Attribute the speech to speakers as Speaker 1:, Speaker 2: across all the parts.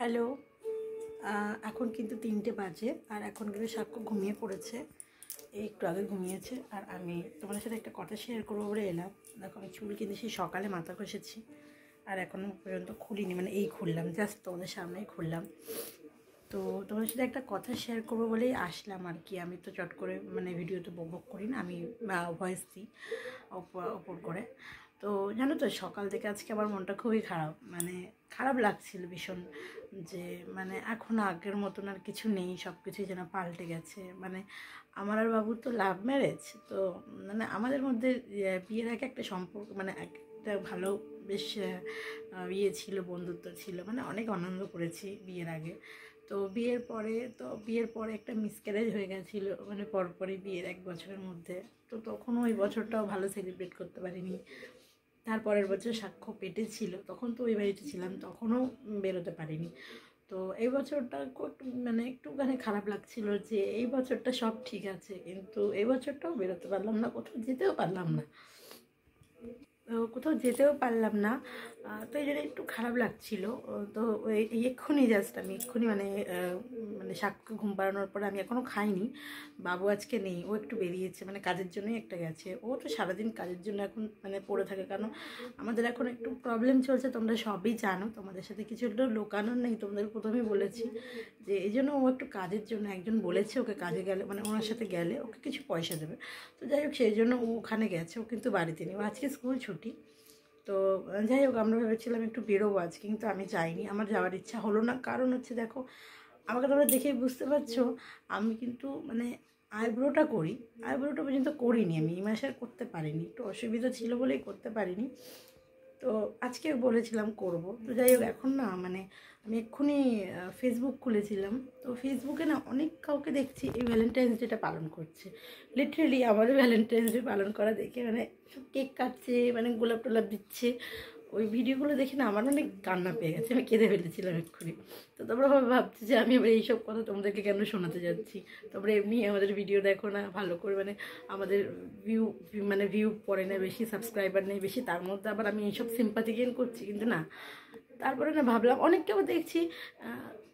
Speaker 1: Hello. এখন কিন্তু 3টে বাজে আর এখন কিন্তু সাক্ষ্য ঘুমিয়ে পড়েছে। এই একটু আগে ঘুমিয়েছে। আর আমি তোমাদের সাথে একটা কথা শেয়ার করবো বলে এলাম। দেখো, আমি চুল কিন্তু সেই সকালে মাথা ঘষেছি আর এখনও পর্যন্ত খুলিনি, মানে এই খুললাম, জাস্ট তোমাদের সামনেই খুললাম। তো তোমাদের সাথে একটা কথা শেয়ার করবো বলেই আসলাম আর কি। আমি তো চট করে মানে ভিডিওতে বক করি না, আমি ভয়েস দিই ওপর করে। তো জানো তো, সকাল থেকে আজকে আমার মনটা খুবই খারাপ, মানে খারাপ লাগছিল ভীষণ। যে মানে এখন আগের মতন আর কিছু নেই, সব কিছুই যেন পাল্টে গেছে। মানে আমার আর বাবুর তো লাভ ম্যারেজ, তো মানে আমাদের মধ্যে বিয়ের আগে একটা সম্পর্ক, মানে একটা ভালো বেশ ইয়ে ছিল, বন্ধুত্ব ছিল, মানে অনেক আনন্দ করেছি বিয়ের আগে। তো বিয়ের পরে একটা মিসক্যারেজ হয়ে গেছিলো, মানে পরপরই বিয়ের 1 বছরের মধ্যে। তো তখনও ওই বছরটাও ভালো সেলিব্রেট করতে পারিনি। তারপরের বছর সাক্ষ্য পেটে ছিল, তখন তো ওই বাড়িতে ছিলাম, তখনও বেরোতে পারিনি। তো এই বছরটা মানে একটুখানি খারাপ লাগছিল যে এই বছরটা সব ঠিক আছে, কিন্তু এই বছরটাও বেরোতে পারলাম না, কোথাও যেতেও পারলাম না। তো এই জন্য একটু খারাপ লাগছিল। তো এক্ষুনি আমি এক্ষুনি মানে সাক্ষ্য ঘুম পাড়ানোর পরে আমি এখনও খাইনি। বাবু আজকে নেই, ও একটু বেরিয়েছে, মানে কাজের জন্যই একটা গেছে। ও তো সারাদিন কাজের জন্য এখন মানে পড়ে থাকে, কারণ আমাদের এখন একটু প্রবলেম চলছে, তোমরা সবই জানো, তোমাদের সাথে কিছু একটু লোকানোর নেই, তোমাদের প্রথমেই বলেছি যে এই জন্য ও একটু কাজের জন্য, একজন বলেছে ওকে কাজে গেলে, মানে ওনার সাথে গেলে ওকে কিছু পয়সা দেবে। তো যাই হোক, সেই জন্য ও ওখানে গেছে, ও কিন্তু বাড়িতে নেই, ও আজকে স্কুল ছুটি। তো যাই হোক, আমরা ভেবেছিলাম একটু বেরোবো আজকে, কিন্তু আমি যাইনি, আমার যাওয়ার ইচ্ছা হলো না। কারণ হচ্ছে, দেখো, আমাকে তোমরা দেখেই বুঝতে পারছো, আমি কিন্তু মানে আইব্রোটা পর্যন্ত করিনি, আমি এই মাসে আর করতে পারিনি, একটু অসুবিধা ছিল বলেই করতে পারিনি। তো আজকে বলেছিলাম করব। তো যাই হোক, এখন না মানে আমি এক্ষুনি ফেসবুক খুলেছিলাম, তো ফেসবুকে না অনেক কাউকে দেখছি এই ভ্যালেন্টাইন্স ডেটা পালন করছে। লিটারেলি আমারও ভ্যালেন্টাইন্স ডে পালন করা দেখে মানে সব কেক কাটছে, মানে গোলাপ টোলাপ দিচ্ছে। ওই ভিডিওগুলো দেখে না আমার অনেক কান্না পেয়ে গেছে, আমি কেঁদে ফেলেছিলাম এক্ষুনি। তো তোমরা ভাবছি যে আমি এবার এইসব কথা তোমাদেরকে কেন শোনাতে যাচ্ছি। তোমরা এমনি আমাদের ভিডিও দেখো না ভালো করে, মানে আমাদের ভিউ পড়ে না বেশি, সাবস্ক্রাইবার নেই বেশি, তার মধ্যে আবার আমি এইসব সিম্পাথি গেইন করছি, কিন্তু না। তারপরে না ভাবলাম, অনেককেও দেখছি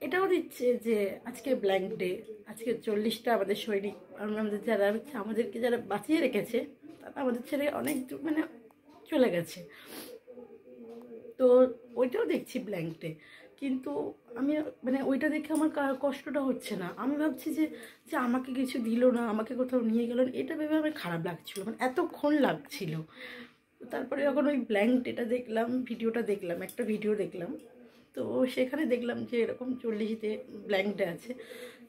Speaker 1: এটাও দিচ্ছে যে আজকে ব্ল্যাঙ্ক ডে, আজকে 40টা আমাদের সৈনিক, আমাদেরকে যারা বাঁচিয়ে রেখেছে তারা আমাদের ছেড়ে অনেক মানে চলে গেছে। তো ওইটাও দেখছি ব্ল্যাঙ্ক ডে, কিন্তু আমি মানে ওইটা দেখে আমার কষ্টটা হচ্ছে না। আমি ভাবছি যে যে আমাকে কিছু দিল না, আমাকে কোথাও নিয়ে গেল না, এটা ভেবে আমার খারাপ লাগছিলো, মানে এতক্ষণ লাগছিল। তারপরে যখন ওই ব্ল্যাঙ্ক ডেটা দেখলাম, একটা ভিডিও দেখলাম, তো সেখানে দেখলাম যে এরকম 40তে ব্ল্যাঙ্ক ডে আছে।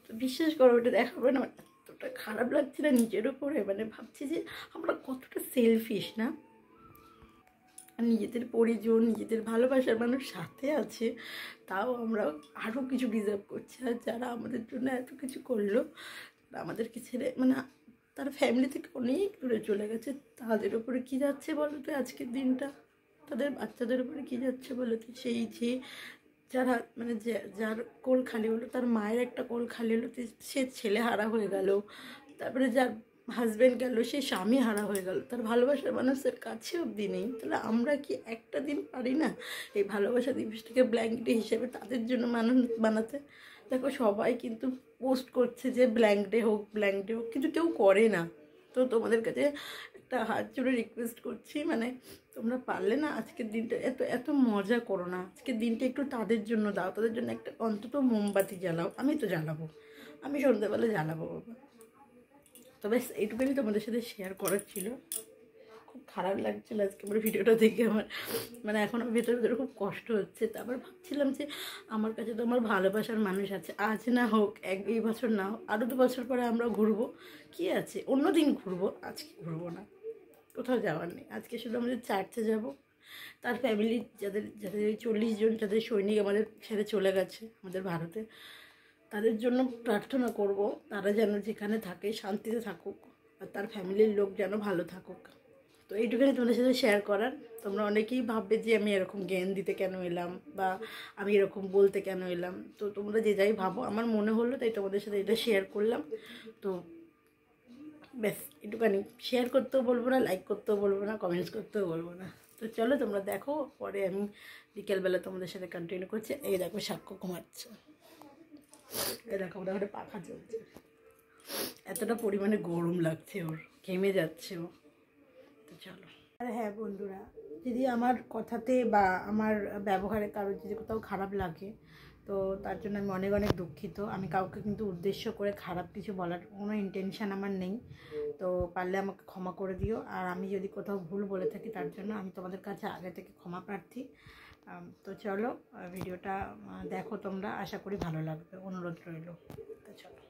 Speaker 1: তো বিশ্বাস করো, ওটা দেখার পরে না এতটা খারাপ লাগছে না নিজের ওপরে, মানে ভাবছি যে আমরা কতটা সেলফিশ না। নিজেদের পরিজন, নিজেদের ভালোবাসার মানুষ সাথে আছে, তাও আমরা আরও কিছু ডিজার্ভ করছি। আর যারা আমাদের জন্য এত কিছু করলো, আমাদেরকে ছেড়ে মানে তার ফ্যামিলি থেকে অনেক দূরে চলে গেছে, তাদের উপরে কী যাচ্ছে বলো তো আজকের দিনটা, তাদের বাচ্চাদের উপরে কী যাচ্ছে বলো তো। সেই যে যারা মানে যার কোল খালি হলো, তার মায়ের একটা কোল খালি হলো, সে ছেলে হারা হয়ে গেল। তারপরে যার হাজব্যান্ড গেল, সে স্বামী হারা হয়ে গেল, তার ভালোবাসার মানুষের কাছে অবধি নেই। তাহলে আমরা কি একটা দিন পারি না এই ভালোবাসা দিবসটাকে ব্ল্যাঙ্ক ডে হিসেবে তাদের জন্য বানাতে? দেখো, সবাই কিন্তু পোস্ট করছে যে ব্ল্যাঙ্ক ডে হোক, কিন্তু কেউ করে না। তো তোমাদের কাছে একটা হাত জোড়ে রিকোয়েস্ট করছি, মানে তোমরা পারলে না আজকের দিনটা এত এত মজা করো না, আজকের দিনটা একটু তাদের জন্য দাও, তাদের জন্য একটা অন্তত মোমবাতি জ্বালাও। আমি তো জ্বালাবো, আমি সন্ধ্যাবেলা জ্বালাবো বাবা। তবে এইটুকুনি তোমাদের সাথে শেয়ার করার ছিল। খুব খারাপ লাগছিল আজকে আমার ভিডিওটা দেখে, আমার মানে এখন আমার ভেতরে খুব কষ্ট হচ্ছে। তারপর ভাবছিলাম যে আমার কাছে তো আমার ভালোবাসার মানুষ আছে, আজ না হোক এই বছর না হোক, আরও 2 বছর পরে আমরা ঘুরবো, কি আছে, অন্য দিন ঘুরবো, আজকে ঘুরবো না, কোথাও যাওয়ার নেই। আজকে শুধু আমাদের চার্চে যাব, তার ফ্যামিলি যাদের যাদের 40 জন যাদের সৈনিক আমাদের ছেড়ে চলে গেছে আমাদের ভারতে, তাদের জন্য প্রার্থনা করব, তারা যেন যেখানে থাকে শান্তিতে থাকুক, আর তার ফ্যামিলির লোক যেন ভালো থাকুক। তো এইটুখানি তোমাদের সাথে শেয়ার করার। তোমরা অনেকেই ভাববে যে আমি এরকম জ্ঞান দিতে কেন এলাম, বা আমি এরকম বলতে কেন এলাম। তো তোমরা যে যাই ভাবো, আমার মনে হলো তাই তোমাদের সাথে এটা শেয়ার করলাম। তো ব্যাস, একটুখানি শেয়ার করতেও বলবো না, লাইক করতেও বলবো না, কমেন্টস করতেও বলবো না। তো তো চলো তোমরা দেখো, পরে আমি বিকেলবেলা তোমাদের সাথে কন্টিনিউ করছি। এই দেখো সাক্ষ্য ঘুমাচ্ছে, এই দেখো ওটা ওটা পাখা চলছে, এতটা পরিমাণে গরম লাগছে ওর, ঘেমে যাচ্ছে ও। তো চলো। আর হ্যাঁ বন্ধুরা, যদি আমার কথাতে বা আমার ব্যবহারে কারোর যদি কোথাও খারাপ লাগে, তো তার জন্য আমি অনেক অনেক দুঃখিত। আমি কাউকে কিন্তু উদ্দেশ্য করে খারাপ কিছু বলার কোনো ইন্টেনশান আমার নেই। তো পারলে আমাকে ক্ষমা করে দিও। আর আমি যদি কোথাও ভুল বলে থাকি তার জন্য আমি তোমাদের কাছে আগে থেকে ক্ষমা প্রার্থী। তো চলো ভিডিওটা দেখো তোমরা, আশা করি ভালো লাগবে, অনুরোধ রইল। তো চলো।